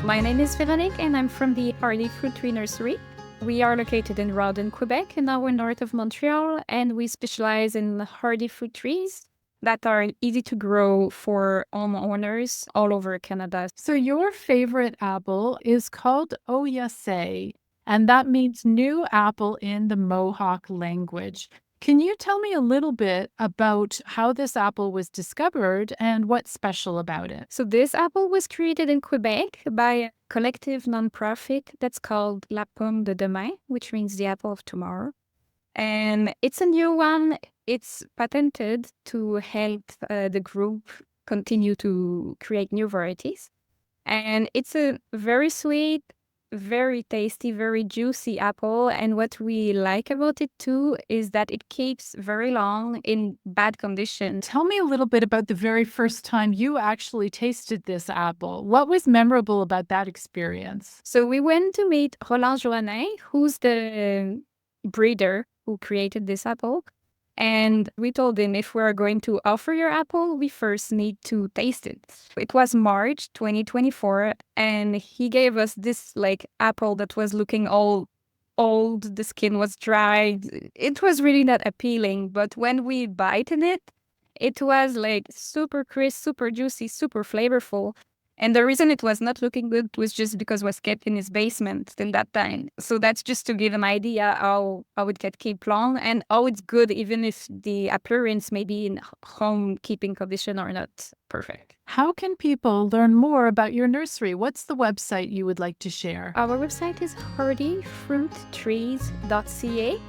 My name is Veronique and I'm from the Hardy Fruit Tree Nursery. We are located in Rawdon, Quebec, in our north of Montreal, and we specialize in hardy fruit trees that are easy to grow for homeowners all over Canada. So your favorite apple is called iase, and that means new apple in the Mohawk language. Can you tell me a little bit about how this apple was discovered and what's special about it? So this apple was created in Quebec by a collective nonprofit that's called La Pomme de Demain, which means the apple of tomorrow. And it's a new one. It's patented to help the group continue to create new varieties. And it's a very sweet, very tasty, very juicy apple. And what we like about it too is that it keeps very long in bad condition. Tell me a little bit about the very first time you actually tasted this apple. What was memorable about that experience? So we went to meet Roland Joannin, who's the breeder who created this apple. And we told him if we're going to offer your apple, we first need to taste it. It was March 2024, and he gave us this apple that was looking all old. The skin was dried. It was really not appealing. But when we bite in it, it was super crisp, super juicy, super flavorful. And the reason it was not looking good was just because it was kept in his basement till that time. So that's just to give an idea how it can keep long and how it's good even if the appearance may be in home keeping condition or not perfect. How can people learn more about your nursery? What's the website you would like to share? Our website is hardyfruittrees.ca.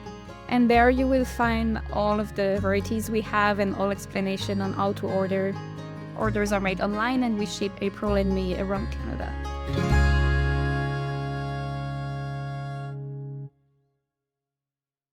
And there you will find all of the varieties we have and all explanation on how to order. Orders are made online and we ship April and May around Canada.